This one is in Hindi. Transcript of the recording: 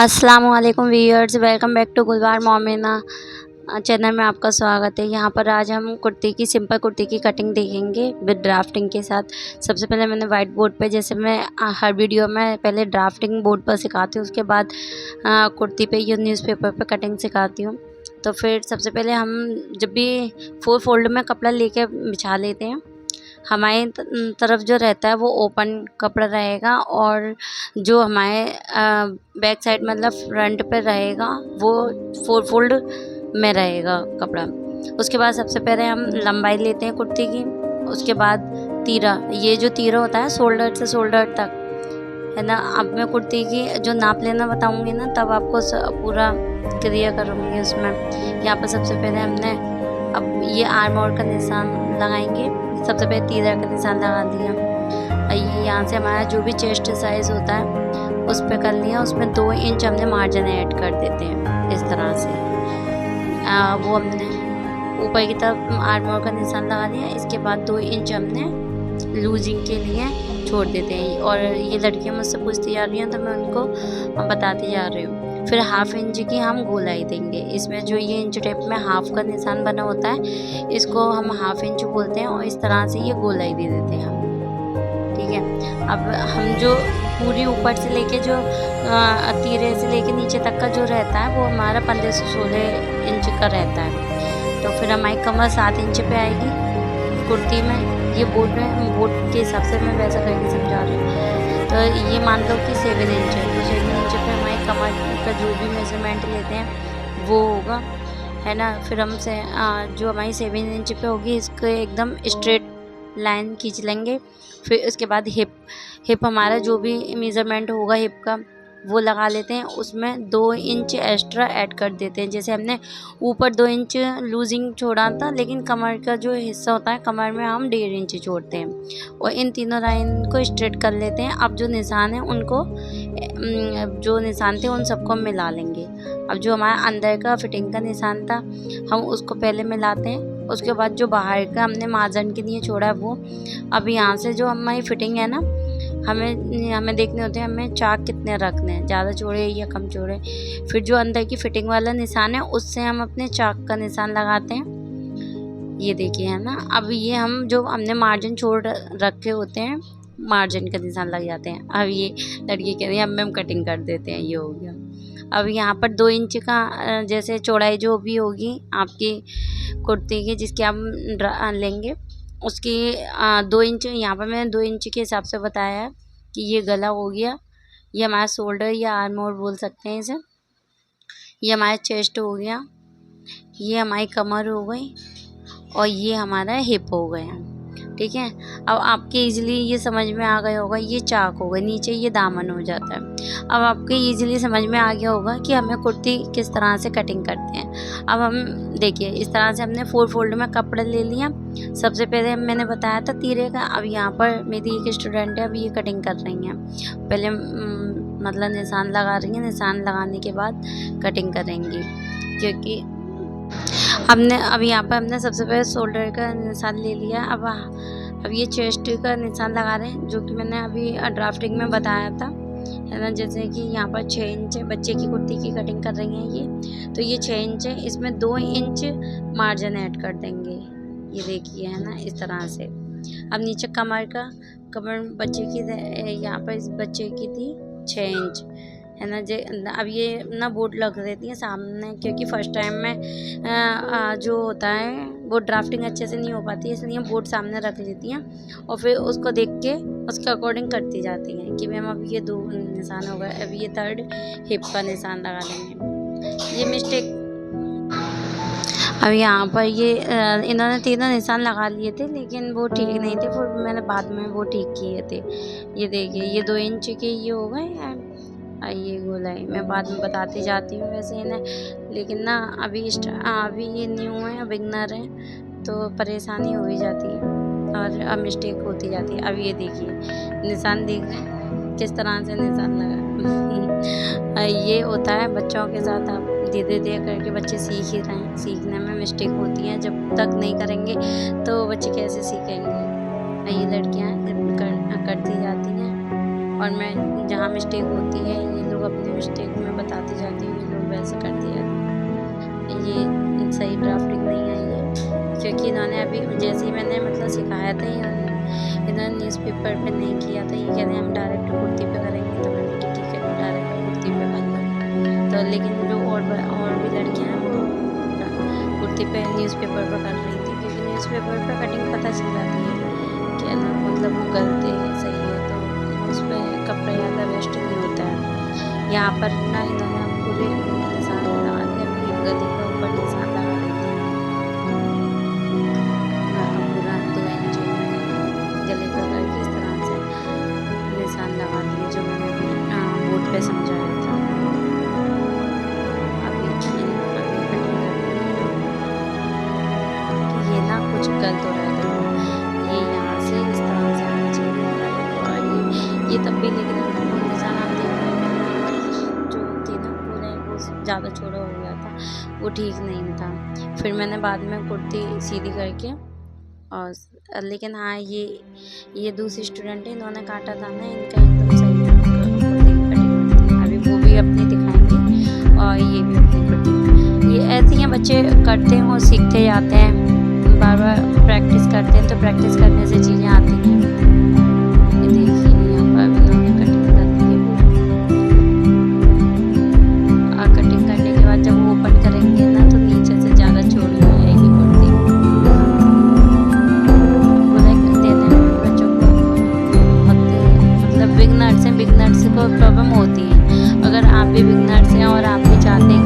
अस्सलामुअलैकुम viewers, welcome back to Gulbar Momina channel में आपका स्वागत है। यहाँ पर आज हम सिंपल कुर्ती की कटिंग देखेंगे विद ड्राफ्टिंग के साथ। सबसे पहले मैंने वाइट बोर्ड पे, जैसे मैं हर वीडियो में पहले ड्राफ्टिंग बोर्ड पर सिखाती हूँ, उसके बाद कुर्ती पे या न्यूज़पेपर पे कटिंग सिखाती हूँ। तो फिर सबसे पहले हम जब भी 4 फोल्ड में कपड़ा लेके बिछा लेते हैं, हमारी तरफ जो रहता है वो ओपन कपड़ा रहेगा और जो हमारे बैक साइड मतलब फ्रंट पे रहेगा वो 4 फोल्ड में रहेगा कपड़ा। उसके बाद सबसे पहले हम लंबाई लेते हैं कुर्ती की, उसके बाद तीरा, ये जो तीरा होता है शोल्डर से शोल्डर तक है ना। अब मैं कुर्ती की जो नाप लेना बताऊंगी ना, तब आपको पूरा क्लियर करूँगी उसमें। यहाँ पर सबसे पहले हमने अब ये आर्म होल का निशान लगाएंगे। सबसे पहले तीरा का निशान लगा दिया। ये यहाँ से हमारा जो भी चेस्ट साइज़ होता है उस पर कर लिया, उसमें 2 इंच हमने मार्जिन ऐड कर देते हैं इस तरह से। वो हमने ऊपर की तरफ आर्म होल का निशान लगा लिया। इसके बाद 2 इंच हमने लूजिंग के लिए छोड़ देते हैं। और ये लड़कियाँ मुझसे पूछती जा रही हैं तो मैं उनको बताती जा रही हूँ। फिर 1/2 इंच की हम गोलाई देंगे। इसमें जो ये इंच टेप में हाफ का निशान बना होता है, इसको हम 1/2 इंच बोलते हैं और इस तरह से ये गोलाई दे देते हैं हम। ठीक है, अब हम जो पूरी ऊपर से लेके जो तीरे से लेके नीचे तक का जो रहता है वो हमारा 15 से 16 इंच का रहता है। तो फिर हमारी कमर 7 इंच पे आएगी कुर्ती में। ये बोर्ड के हिसाब से मैं वैसा करके समझा रही हूँ। तो ये मान लो कि 7 इंच है, तो 7 इंच पे हमारी कमर का जो भी मेजरमेंट लेते हैं वो होगा, है ना। फिर हमसे जो हमारी 7 इंच पे होगी इसको एकदम स्ट्रेट लाइन खींच लेंगे। फिर उसके बाद हिप हमारा जो भी मेज़रमेंट होगा हिप का वो लगा लेते हैं। उसमें 2 इंच एक्स्ट्रा ऐड कर देते हैं। जैसे हमने ऊपर 2 इंच लूजिंग छोड़ा था, लेकिन कमर का जो हिस्सा होता है कमर में हम 1.5 इंच छोड़ते हैं। और इन तीनों लाइन को स्ट्रेट कर लेते हैं। अब जो निशान है उनको जो निशान थे उन सबको मिला लेंगे। अब जो हमारा अंदर का फिटिंग का निशान था हम उसको पहले मिलाते हैं। उसके बाद जो बाहर का हमने मार्जिन के लिए छोड़ा है वो, अब यहाँ से जो हमारी फिटिंग है ना, हमें देखने होते हैं हमें चाक कितने रखने हैं, ज़्यादा चौड़े या कम चौड़े। फिर जो अंदर की फिटिंग वाला निशान है उससे हम अपने चाक का निशान लगाते हैं। ये देखिए, है ना। अब ये हम जो हमने मार्जिन छोड़ रखे होते हैं मार्जिन का निशान लग जाते हैं। अब ये लड़की कह रही है अब हम कटिंग कर देते हैं, ये हो गया। अब यहाँ पर 2 इंच का जैसे चौड़ाई जो भी होगी आपकी कुर्ती की जिसकी आप लेंगे उसकी 2 इंच, यहाँ पर मैंने 2 इंच के हिसाब से बताया है कि ये गला हो गया, ये हमारा शोल्डर या आर्म होल बोल सकते हैं इसे, ये हमारा चेस्ट हो गया, ये हमारी कमर हो गई और ये हमारा हिप हो गया। ठीक है, अब आपके इजीली ये समझ में आ गया होगा, ये चाक होगा, नीचे ये दामन हो जाता है। अब आपके इजीली समझ में आ गया होगा कि हमें कुर्ती किस तरह से कटिंग करते हैं। अब हम देखिए इस तरह से हमने 4 फोल्ड में कपड़ा ले लिया। सबसे पहले मैंने बताया था तीरे का। अब यहाँ पर मेरी एक स्टूडेंट है, अभी ये कटिंग कर रही हैं। पहले मतलब निशान लगा रही हैं, निशान लगाने के बाद कटिंग करेंगी, क्योंकि अब यहाँ पर हमने सबसे पहले शोल्डर का निशान ले लिया। अब ये चेस्ट का निशान लगा रहे हैं, जो कि मैंने अभी ड्राफ्टिंग में बताया था, है ना। जैसे कि यहाँ पर 6 इंच बच्चे की कुर्ती की कटिंग कर रही हैं ये, तो ये 6 इंच है, इसमें 2 इंच मार्जिन ऐड कर देंगे। ये देखिए, है ना, इस तरह से। अब नीचे कमर बच्चे की यहाँ पर इस बच्चे की थी 6 इंच, है ना। अब ये ना बोर्ड लग देती है सामने, क्योंकि फर्स्ट टाइम में जो होता है वो ड्राफ्टिंग अच्छे से नहीं हो पाती है, इसलिए बोर्ड सामने रख लेती हैं और फिर उसको देख के उसके अकॉर्डिंग करती जाती हैं कि मैम अब ये 2 निशान हो गए, अब ये 3rd हिप का निशान लगा लेंगे। ये मिस्टेक, अब यहाँ पर ये इन्होंने 3 निशान लगा लिए थे लेकिन वो ठीक नहीं थे, फिर मैंने बाद में वो ठीक किए थे। ये देखिए, ये 2 इंच के ये हो गए। ये गोलाई मैं बाद में बताती जाती हूँ वैसे इन्हें, लेकिन ना अभी ये न्यू है, बिगनर है, तो परेशानी हो ही जाती है और अब मिस्टेक होती जाती है। अब ये देखिए निशान देख रहे हैं किस तरह से निशान लगा। ये होता है बच्चों के साथ, आप धीरे धीरे करके बच्चे सीख ही रहे हैं, सीखने में मिस्टेक होती है, जब तक नहीं करेंगे तो बच्चे कैसे सीखेंगे। ये लड़कियाँ करती जाती हैं और मैं जहाँ मिस्टेक होती है ये लोग अपनी मिस्टेक में बताती जाती है, ये लोग वैसे कर दिया, ये सही ड्राफ्टिंग नहीं है ये, क्योंकि इन्होंने अभी जैसे ही मैंने मतलब सिखाया था इन्होंने न्यूज़पेपर पे नहीं किया था। ये कह रहे हैं हम डायरेक्ट कुर्ती पे करेंगे, तो मैंने कहा ठीक है डायरेक्ट कुर्ती पे कर लो। तो लेकिन जो और भी लड़कियाँ हैं वो कुर्ती पे न्यूज़पेपर पर कर रही थी, क्योंकि न्यूज़पेपर पे कटिंग पता चल जाती है कि मतलब वो गलत है सही है, तो उस पर कपड़ा ज़्यादा वेस्ट नहीं होता है। यहाँ पर ना इन्होंने पूरे निशान लगा दिया, गले के ऊपर निशान लगा देते हैं पूरा 2 इंच गले का करके इस तरह से निशान लगा दिए, जो मैंने बोर्ड पे समझाया था। अभी कटिंग ये ना कुछ गलत हो रहा है, ये यहाँ से इस तरह से आना चाहिए, और ये तब भी लेकिन निशान आप देख रहे हैं जो थी ना पूरे वो ज़्यादा छोटा हो गया था, वो ठीक नहीं था। फिर मैंने बाद में कुर्ती सीधी करके और लेकिन हाँ ये दूसरी स्टूडेंट है, इन्होंने काटा था ना, इनका एकदम सही कुर्ती की कटिंग, अभी वो भी अपनी दिखाएंगे और ये भी अपनी कुर्ती। ये ऐसे ही बच्चे करते हैं, वो सीखते जाते हैं, बार बार प्रैक्टिस करते हैं, तो प्रैक्टिस करने से चीज़ें आती हैं। ये देखिए यहाँ पर इन्होंने कटिंग कर दी है, और कटिंग करने के बाद जब वो ओपन करेंगे ना तो नीचे से ज़्यादा चौड़ी हो जाएगी कुर्ती। देते हैं बच्चों को, मतलब बिगनर्स को प्रॉब्लम होती है। अगर आप भी बिगनर्स हैं और आप भी चाहते हैं